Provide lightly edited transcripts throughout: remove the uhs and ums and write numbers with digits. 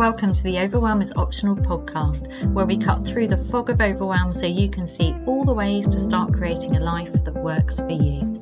Welcome to the Overwhelm is Optional podcast, where we cut through the fog of overwhelm so you can see all the ways to start creating a life that works for you.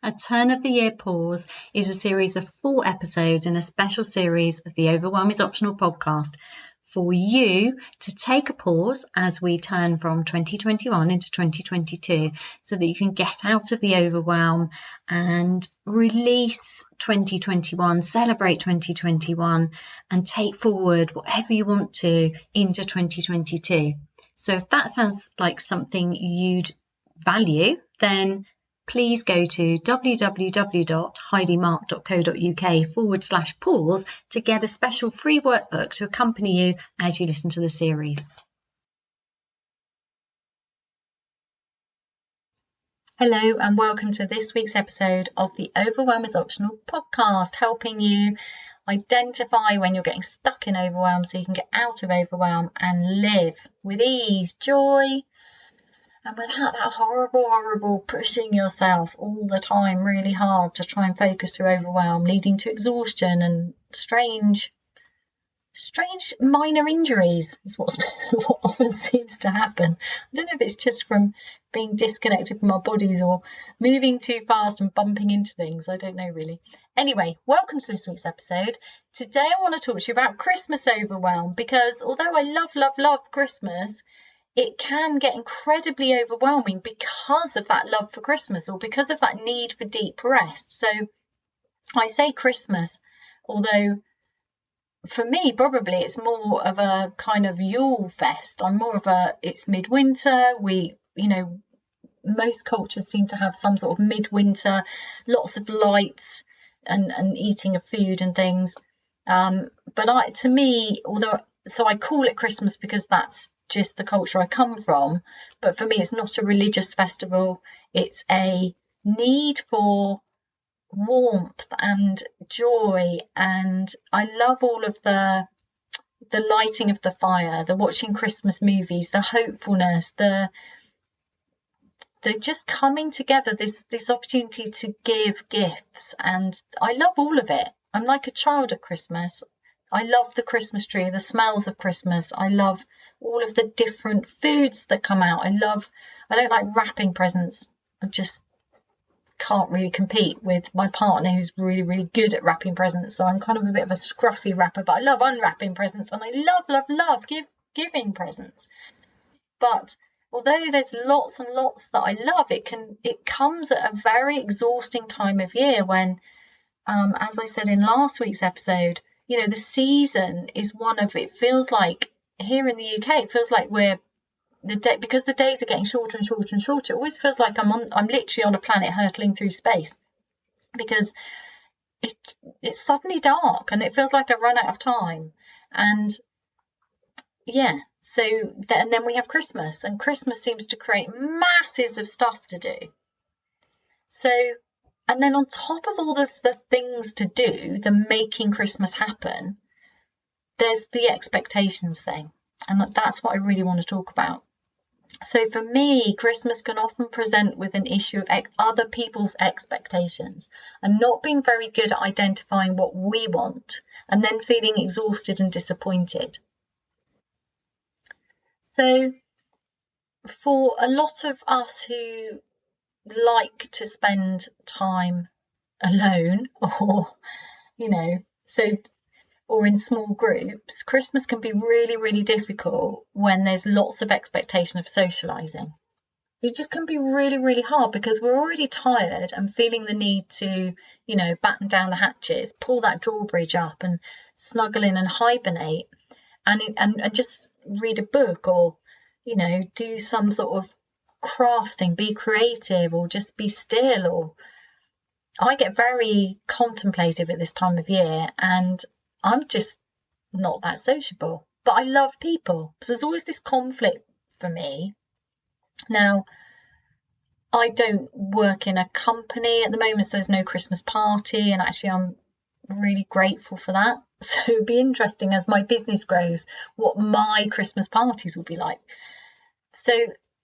A Turn of the Year Pause is a series of 4 episodes in a special series of the Overwhelm is Optional podcast for you to take a pause as we turn from 2021 into 2022 so that you can get out of the overwhelm and release 2021, celebrate 2021 and take forward whatever you want to into 2022. So if that sounds like something you'd value, then please go to www.heidimarke.co.uk/pause to get a special free workbook to accompany you as you listen to the series. Hello and welcome to this week's episode of the Overwhelm is Optional podcast, helping you identify when you're getting stuck in overwhelm so you can get out of overwhelm and live with ease, joy, and without that horrible pushing yourself all the time really hard to try and focus through overwhelm, leading to exhaustion and strange minor injuries is what often seems to happen. I don't know if it's just from being disconnected from our bodies or moving too fast and bumping into things. I don't know really. Anyway, welcome to this week's episode. Today I want to talk to you about Christmas overwhelm, because although I love Christmas, it can get incredibly overwhelming because of that love for Christmas or because of that need for deep rest. So I say Christmas, although for me, probably it's more of a kind of Yule fest. It's midwinter. Most cultures seem to have some sort of midwinter, lots of lights and eating of food and things. I call it Christmas because that's just the culture I come from, but for me it's not a religious festival. It's a need for warmth and joy, and I love all of the lighting of the fire, the watching Christmas movies, the hopefulness, the just coming together, this opportunity to give gifts, and I love all of it. I'm like a child at Christmas. I love the Christmas tree, the smells of Christmas. I love all of the different foods that come out. I don't like wrapping presents. I just can't really compete with my partner who's really good at wrapping presents. So I'm kind of a bit of a scruffy wrapper, but I love unwrapping presents and I love giving presents. But although there's lots and lots that I love, it comes at a very exhausting time of year when, as I said in last week's episode, the season is it feels like here in the UK, it feels like because the days are getting shorter and shorter and shorter. It always feels like I'm literally on a planet hurtling through space, because it's suddenly dark and it feels like I've run out of time. And yeah, and then we have Christmas, and Christmas seems to create masses of stuff to do. So, and then on top of all the things to do, the making Christmas happen, there's the expectations thing. And that's what I really want to talk about. So for me, Christmas can often present with an issue of other people's expectations and not being very good at identifying what we want and then feeling exhausted and disappointed. So for a lot of us who like to spend time alone or in small groups, Christmas can be really do when there's lots of expectation of socializing. It just can be really hard because we're already tired and feeling the need to, batten down the hatches, pull that drawbridge up and snuggle in and hibernate and just read a book or, do some sort of craft thing, be creative or just be still. Or I get very contemplative at this time of year and I'm just not that sociable, but I love people. So there's always this conflict for me. Now, I don't work in a company at the moment, so there's no Christmas party, and actually I'm really grateful for that. So it'd be interesting as my business grows what my Christmas parties will be like. So,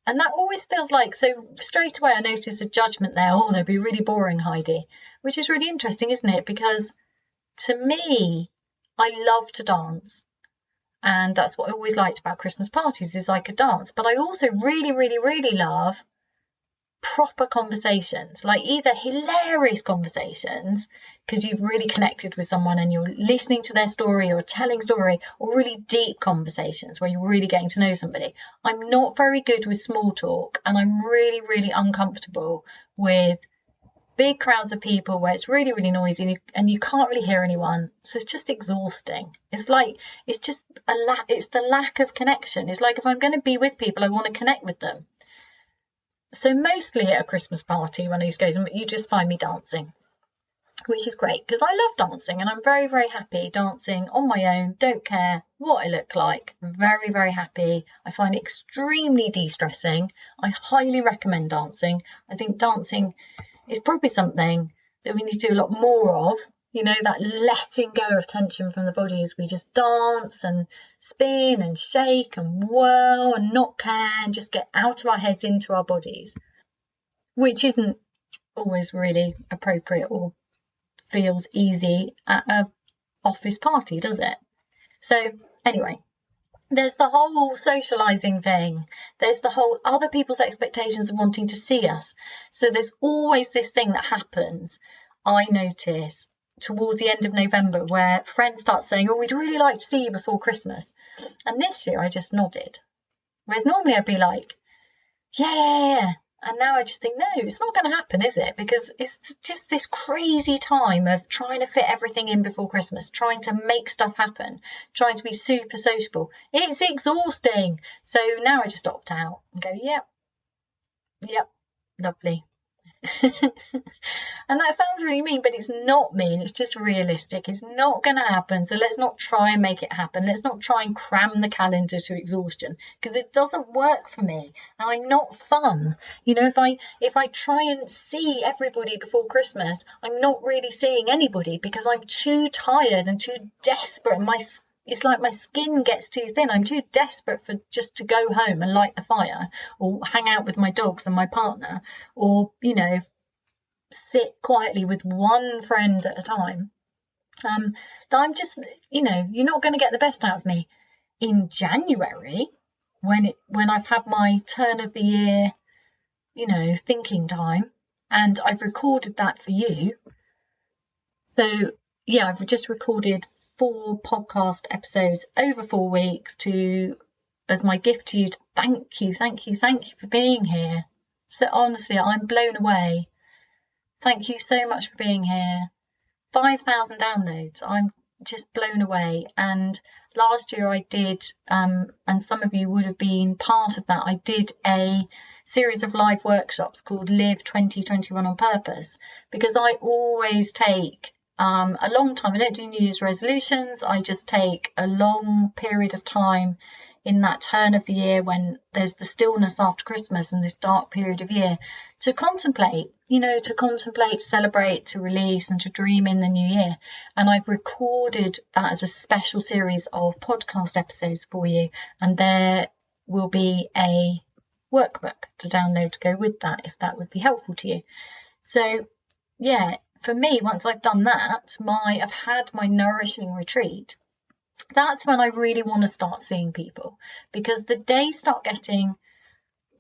and that always feels like, so straight away I noticed a judgment there. Oh, they'd be really boring, Heidi, which is really interesting, isn't it? Because to me, I love to dance. And that's what I always liked about Christmas parties, is I could dance. But I also really, really, really love proper conversations, like either hilarious conversations because you've really connected with someone and you're listening to their story or telling story, or really deep conversations where you're really getting to know somebody. I'm not very good with small talk, and I'm really, really uncomfortable with big crowds of people where it's really, really noisy and you can't really hear anyone. So it's just exhausting. It's like, it's just it's the lack of connection. It's like, if I'm going to be with people, I want to connect with them. So mostly at a Christmas party, when I used to go, you just find me dancing, which is great because I love dancing and I'm very, very happy dancing on my own. Don't care what I look like. Very, very happy. I find it extremely de-stressing. I highly recommend dancing. I think dancing is probably something that we need to do a lot more of. You know, that letting go of tension from the body as we just dance and spin and shake and whirl and not care and just get out of our heads into our bodies, which isn't always really appropriate or feels easy at an office party, does it? So anyway, there's the whole socializing thing. There's the whole other people's expectations of wanting to see us. So there's always this thing that happens, I notice, towards the end of November, where friends start saying, oh, we'd really like to see you before Christmas. And this year I just nodded. Whereas normally I'd be like, yeah. And now I just think, no, it's not going to happen, is it? Because it's just this crazy time of trying to fit everything in before Christmas, trying to make stuff happen, trying to be super sociable. It's exhausting. So now I just opt out and go, yep, lovely. And that sounds really mean, but it's not mean. It's just realistic. It's not going to happen. So let's not try and make it happen. Let's not try and cram the calendar to exhaustion, because it doesn't work for me. And I'm not fun. You know, if I try and see everybody before Christmas, I'm not really seeing anybody because I'm too tired and too desperate. It's like my skin gets too thin. I'm too desperate for just to go home and light the fire or hang out with my dogs and my partner, or, you know, sit quietly with one friend at a time. That I'm just, you know, you're not going to get the best out of me in January when I've had my turn of the year, you know, thinking time, and I've recorded that for you. So yeah, I've just recorded 4 podcast episodes over 4 weeks as my gift to you, to thank you for being here. So honestly, I'm blown away. Thank you so much for being here. 5,000 downloads. I'm just blown away. And last year I did, and some of you would have been part of that, I did a series of live workshops called Live 2021 on Purpose, because I always take a long time. I don't do New Year's resolutions. I just take a long period of time in that turn of the year when there's the stillness after Christmas and this dark period of year to contemplate, to celebrate, to release and to dream in the new year. And I've recorded that as a special series of podcast episodes for you. And there will be a workbook to download to go with that, if that would be helpful to you. So yeah, for me, once I've done that, I've had my nourishing retreat, that's when I really want to start seeing people, because the days start getting,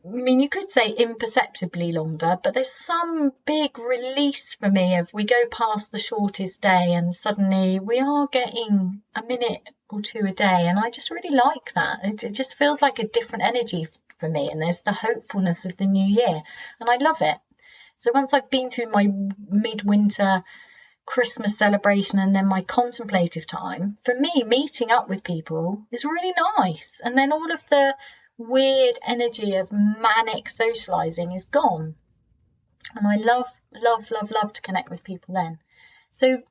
you could say imperceptibly longer, but there's some big release for me of we go past the shortest day and suddenly we are getting a minute or 2 a day. And I just really like that. It just feels like a different energy for me. And there's the hopefulness of the new year. And I love it. So once I've been through my midwinter Christmas celebration and then my contemplative time, for me, meeting up with people is really nice. And then all of the weird energy of manic socializing is gone. And I love to connect with people then. So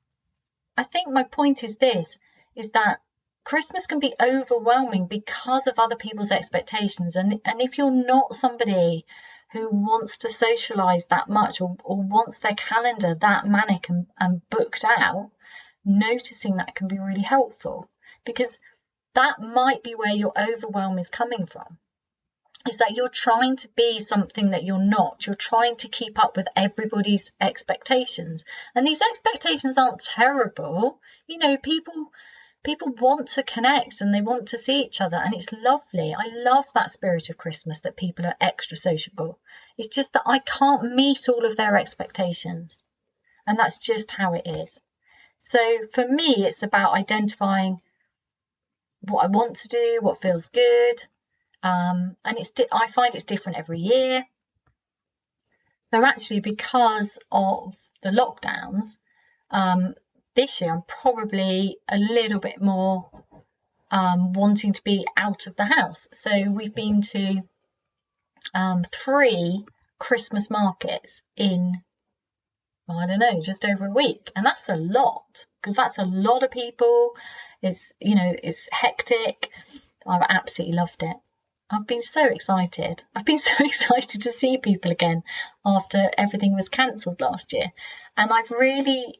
I think my point is that Christmas can be overwhelming because of other people's expectations. And if you're not somebody who wants to socialize that much or wants their calendar that manic and booked out, noticing that can be really helpful, because that might be where your overwhelm is coming from. is that you're trying to be something that you're not. You're trying to keep up with everybody's expectations. And these expectations aren't terrible. You know, people want to connect and they want to see each other, and it's lovely. I love that spirit of Christmas, that people are extra sociable. It's just that I can't meet all of their expectations, and that's just how it is. So for me, it's about identifying what I want to do, what feels good, and I find it's different every year. So actually, because of the lockdowns, this year I'm probably a little bit more wanting to be out of the house. So we've been to 3 Christmas markets in, I don't know, just over a week. And that's a lot, because that's a lot of people. It's, you know, it's hectic. I've absolutely loved it. I've been so excited. I've been so excited to see people again after everything was cancelled last year. And I've really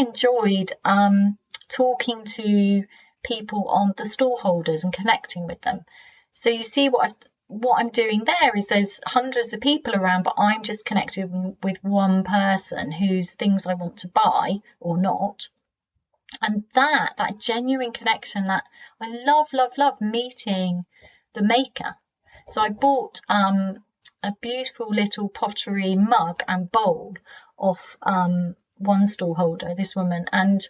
enjoyed talking to people on the stallholders and connecting with them. So you see what I'm doing there is there's hundreds of people around, but I'm just connected with one person whose things I want to buy or not. And that genuine connection, that I love meeting the maker. So I bought a beautiful little pottery mug and bowl off one stallholder, this woman, and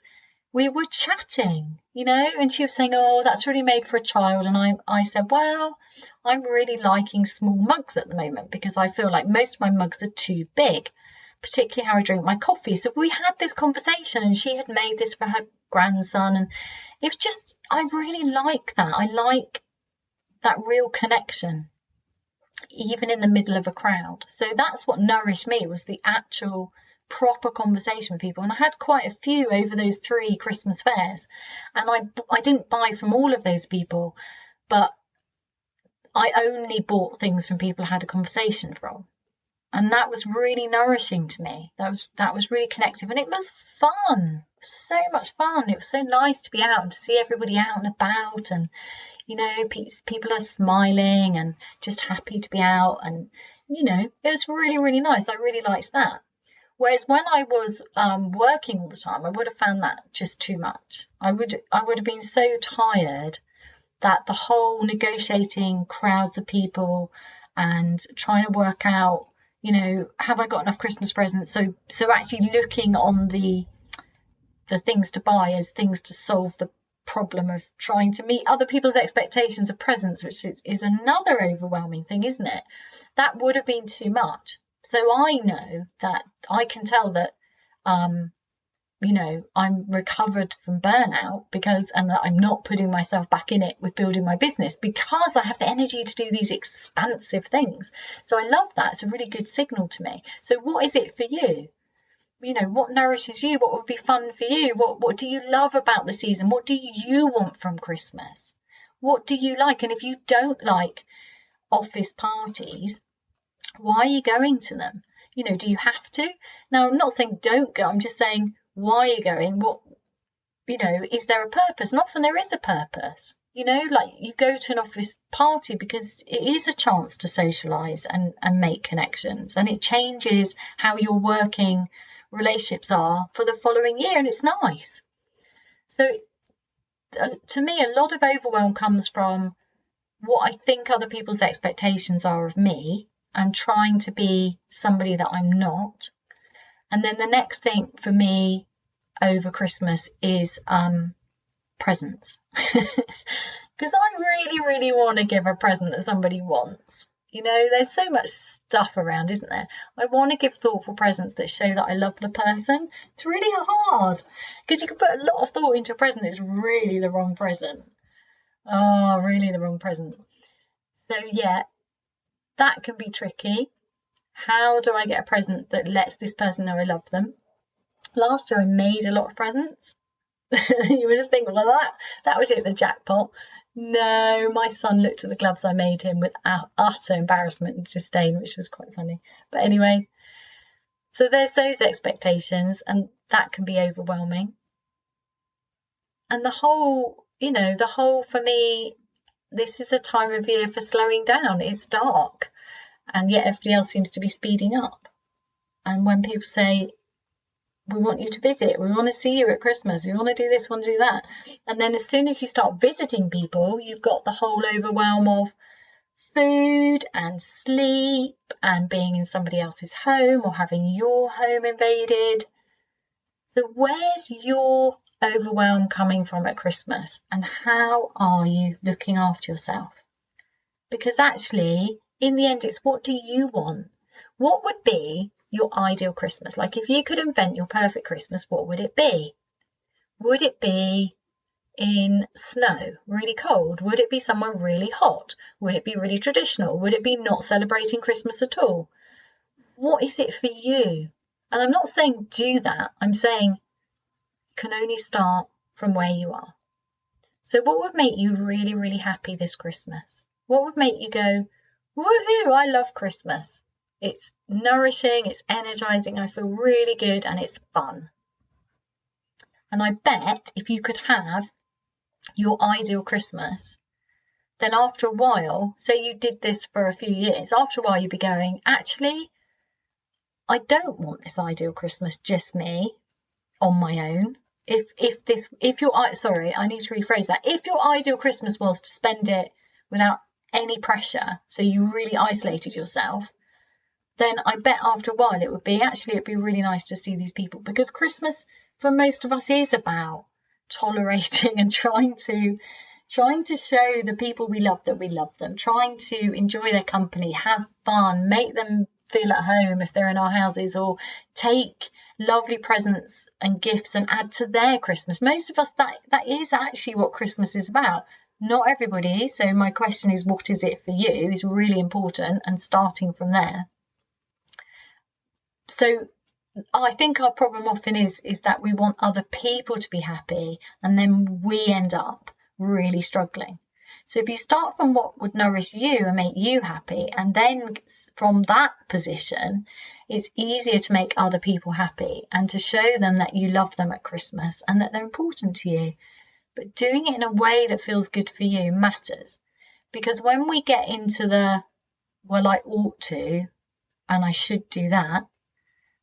we were chatting, you know, and she was saying, oh, that's really made for a child. And I said, well, I'm really liking small mugs at the moment, because I feel like most of my mugs are too big, particularly how I drink my coffee. So we had this conversation, and she had made this for her grandson, and it was just, I really like that. I like that real connection, even in the middle of a crowd. So that's what nourished me, was the actual proper conversation with people. And I had quite a few over those 3 Christmas fairs, and I didn't buy from all of those people, but I only bought things from people I had a conversation from, and that was really nourishing to me. That was really connective, and it was fun, so much fun. It was so nice to be out and to see everybody out and about, and you know, people are smiling and just happy to be out, and you know, it was really nice. I really liked that. Whereas when I was working all the time, I would have found that just too much. I would have been so tired that the whole negotiating crowds of people and trying to work out, you know, have I got enough Christmas presents? So actually looking on the things to buy as things to solve the problem of trying to meet other people's expectations of presents, which is another overwhelming thing, isn't it? That would have been too much. So I know that I can tell that, you know, I'm recovered from burnout and that I'm not putting myself back in it with building my business, because I have the energy to do these expansive things. So I love that. It's a really good signal to me. So what is it for you? You know, what nourishes you? What would be fun for you? What do you love about the season? What do you want from Christmas? What do you like? And if you don't like office parties, why are you going to them? You know, do you have to? Now, I'm not saying don't go. I'm just saying, why are you going? What, you know, is there a purpose? And often there is a purpose. You know, like you go to an office party because it is a chance to socialise and make connections, and it changes how your working relationships are for the following year, and it's nice. So to me, a lot of overwhelm comes from what I think other people's expectations are of me, and trying to be somebody that I'm not. And then the next thing for me over Christmas is presents. Because I really want to give a present that somebody wants. You know, there's so much stuff around, isn't there? I want to give thoughtful presents that show that I love the person. It's really hard, because you can put a lot of thought into a present. It's really the wrong present. Oh, really the wrong present. So yeah, that can be tricky. How do I get a present that lets this person know I love them? Last year I made a lot of presents. You would have think, well, that would hit the jackpot. No, my son looked at the gloves I made him with utter embarrassment and disdain, which was quite funny. But anyway, so there's those expectations, and that can be overwhelming. And the whole for me, this is a time of year for slowing down. It's dark, and yet everybody else seems to be speeding up. And when people say, we want you to visit, we want to see you at Christmas, we want to do this, we want to do that, and then as soon as you start visiting people, you've got the whole overwhelm of food and sleep and being in somebody else's home or having your home invaded. So where's your overwhelm coming from at Christmas, and how are you looking after yourself? Because actually, in the end, it's what do you want? What would be your ideal Christmas? Like, if you could invent your perfect Christmas, what would it be? Would it be in snow, really cold? Would it be somewhere really hot? Would it be really traditional? Would it be not celebrating Christmas at all? What is it for you? And I'm not saying do that. I'm saying you can only start from where you are. So what would make you really, really happy this Christmas? What would make you go, woohoo, I love Christmas. It's nourishing, it's energizing, I feel really good, and it's fun. And I bet if you could have your ideal Christmas, then after a while, say you did this for a few years, after a while you'd be going, actually, I don't want this ideal Christmas, just me on my own. I need to rephrase that. If your ideal Christmas was to spend it without any pressure, so you really isolated yourself, then I bet after a while it'd be really nice to see these people, because Christmas for most of us is about tolerating and trying to show the people we love that we love them, trying to enjoy their company, have fun, make them feel at home if they're in our houses, or take lovely presents and gifts and add to their Christmas. Most of us, that is actually what Christmas is about. Not everybody. So my question is, what is it for you, is really important, and starting from there. So I think our problem often is that we want other people to be happy, and then we end up really struggling. So if you start from what would nourish you and make you happy, and then from that position, it's easier to make other people happy and to show them that you love them at Christmas and that they're important to you. But doing it in a way that feels good for you matters. Because when we get into the, well, I ought to, and I should do that,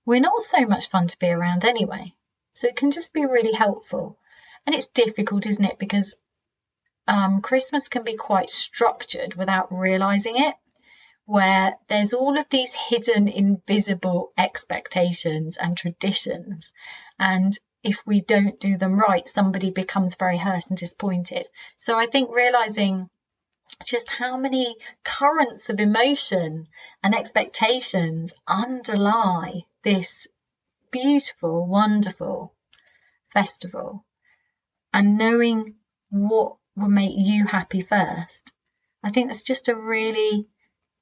we're not so much fun to be around anyway. So it can just be really helpful. And it's difficult, isn't it? Because Christmas can be quite structured without realizing it, where there's all of these hidden, invisible expectations and traditions. And if we don't do them right, somebody becomes very hurt and disappointed. So I think realizing just how many currents of emotion and expectations underlie this beautiful, wonderful festival, and knowing what will make you happy first, I think that's just a really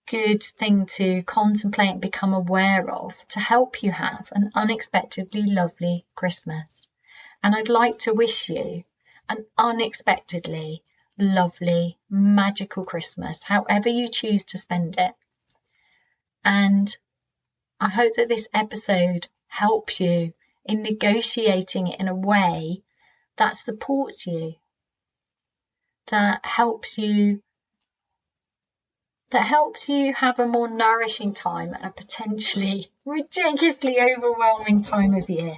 good thing to contemplate and become aware of, to help you have an unexpectedly lovely Christmas. And I'd like to wish you an unexpectedly lovely, magical Christmas, however you choose to spend it. And I hope that this episode helps you in negotiating it in a way that supports you, that helps you have a more nourishing time at a potentially ridiculously overwhelming time of year.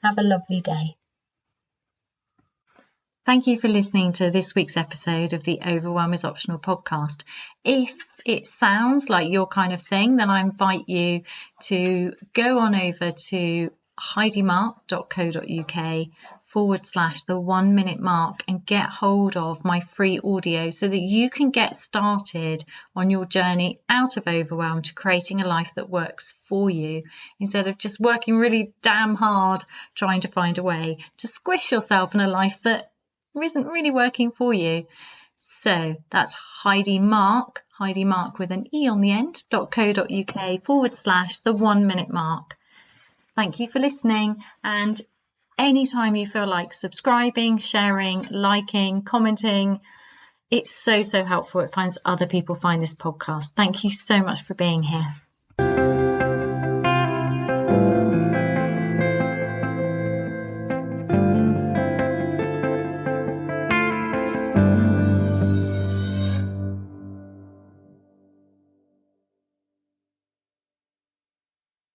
Have a lovely day. Thank you for listening to this week's episode of the Overwhelm is Optional podcast. If it sounds like your kind of thing, then I invite you to go on over to heidimark.co.uk/the 1 minute mark and get hold of my free audio so that you can get started on your journey out of overwhelm to creating a life that works for you, instead of just working really damn hard trying to find a way to squish yourself in a life that isn't really working for you. So that's Heidimark with an E on the end, .co.uk/the 1 minute mark. Thank you for listening, and anytime you feel like subscribing, sharing, liking, commenting, it's so helpful. It finds other people find this podcast. Thank you so much for being here.